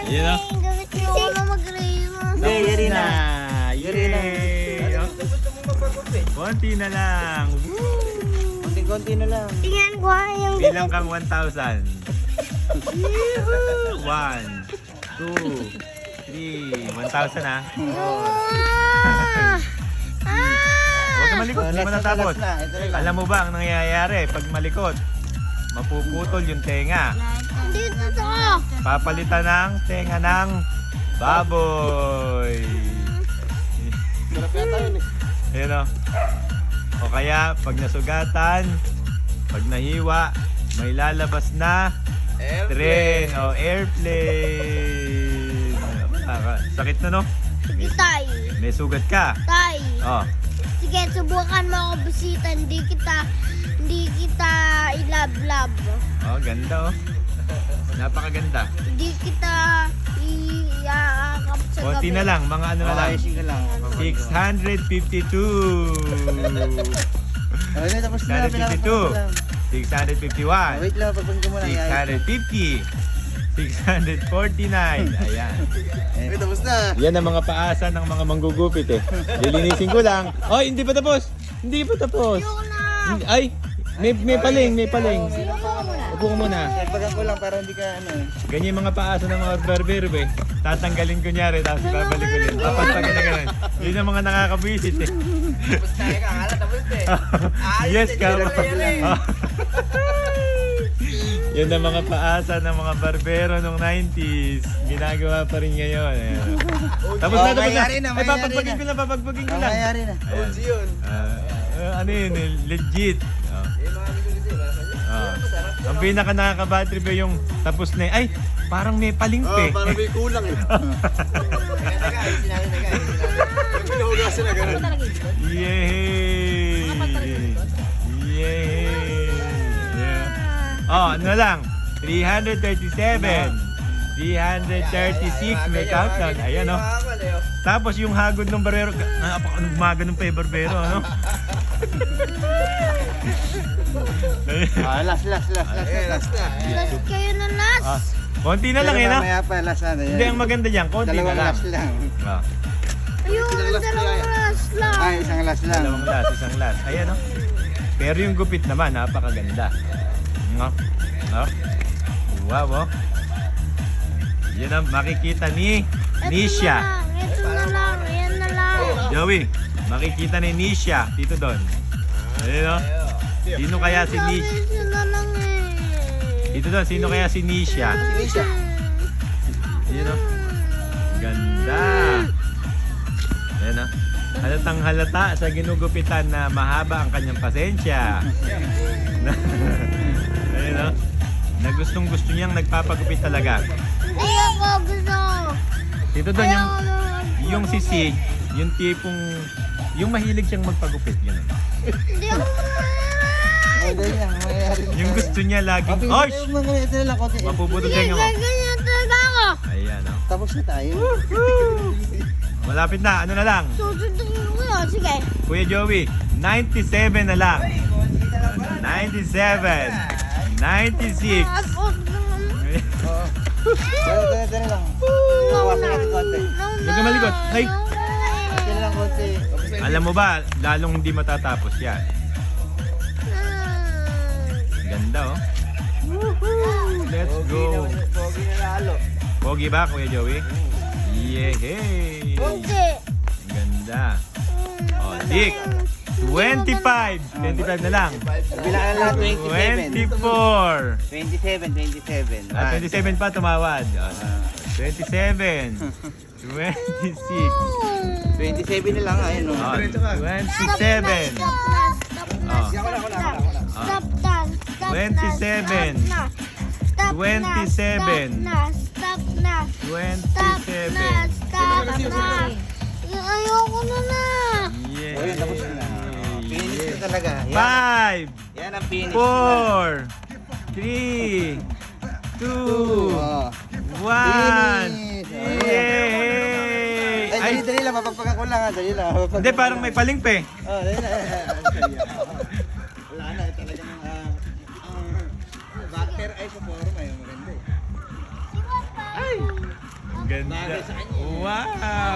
Yun o. Gamit niyo ako na mag-race. Yari na. Yay! Konti na lang. Konti-konti na lang. Tingnan ko yung Bilang kang 1,000. 1, 2, 3. 1,000 ha. Huwag ka malikot, hindi mo natapos. Alam mo ba ang nangyayari pag malikot? Mapuputol yung tenga. Dito to. Papalitan ng tenga ng baboy. Ayan o. O kaya, pag nasugatan, pag nahiwa, may lalabas na tren o airplane. Sakit na no? Sige, tay. May sugat ka. Tay. Oh. Sige, subukan mo ako bisita. Hindi kita ilab-lab. Oh, ganda oh. Napakaganda. Hindi kita iakap sa gabi. Konti na lang, mga ano na lang. Ayusin ka lang. 652. Okay, tapos na. 652. 651. Wait lang, pagpagin ko muna. 650. 649. Ayan. Okay, tapos na. Yan ang mga paasa ng mga manggugupit eh. Lilinisin ko lang. Oh, hindi pa tapos. Hindi pa tapos. Yung na. Ay, may paling, may paling. Upo ka muna. Pagpagin ko lang para hindi ka ano. Ganyan yung mga paasa ng mga barbero eh. Tatanggalin ko nyari, tapos babalik ulit. Papagpagin na ganun. Yun ang mga nakakabwisit eh. Tapos tayo ka, akala tapos eh. Yes, ka. Yun ang mga paasa ng mga barbero nung 90s. Ginagawa pa rin ngayon. Ayan. Tapos na, tapos na. mangyayari na, Ay, mangyayari papagpagin na. ko lang, papagpagin ko lang. Nangyayari na. Ayan. Ano yun, legit. Ang pinaka nakaka-bad trip yung tapos na ay, parang may palimpe. Parang may kulang eh. Pinuhugasan na gano'n. Yay! Yay! Yeah. Oh, ano na lang? 337. 336 may countdown. Ayan oh. Tapos yung hagod ng barbero, napaka-nagmaga ng pa yung barbero, ano? Last Last na. Last kayo na last. Ah, konti na lang eh, no? Mamaya pa, last na. Hindi, ang maganda dyan, konti na Dalawang lang. last lang. Ah, Ayun, dalawang last lang. Ay, isang last lang. dalawang last, isang last. Ayan oh. Pero yung gupit naman, napakaganda. No? No? Wow, oh. Yan ang makikita ni Nisha. Ito na lang, yan na lang. Joey, makikita ni Nisha dito doon. Ayun oh. Sino kaya si Nisha? Ito na lang eh. Dito doon, sino kaya si Nisha? Sinisha. Ayun oh. Ganda. Ayun oh. Halatang halata sa ginugupitan na mahaba ang kanyang pasensya. Ayun oh. Na gustong gusto niyang nagpapagupit talaga. Hindi ako gusto. Dito doon yung sisig, yung tipong yung mahilig siyang magpagupit yun. Hindi ako Dali lang, mangyayari na. Yung gusto niya laging, oh! Ito na lang, konti. Mapuputol tayo mo. ganyan talaga ako. Ayan oh. Tapos na tayo. Malapit na, ano na lang? Susundin ko yun, sige. Kuya Joey, 97 na lang. 97. 96. Dali lang. Bawasan natin konti. Huwag ka malikot. Ay! Dali lang konti. Alam mo ba, lalong hindi matatapos yan. Ganda oh. Let's go. Pogi na lalo. Pogi ba, Kuya Joey? Yehey! Hindi. Ganda. Oh, Dick. 25. 25 na lang. Bilangan lang 27. 24. 27. 27. Ah, 27 pa tumawad. 27. 26. 27 na lang, ayun o. Oh, 27. Oh. Stop na. 27. 27. Stop na. 27. Stop na. Ayoko na. Yeah. Ayun, tapos na. Finish na talaga. 5, Yan ang finish. 4, 3, 2, Oh. 1. Finish. Yay! Ay, Ay, dali lang, mapagpagan ko lang ha. Dali lang. hindi, parang may palingpe. Oh, dali lang. Wala na, talagang backer ay sa forum ay maganda eh. Ay! Ang ganda. Wow!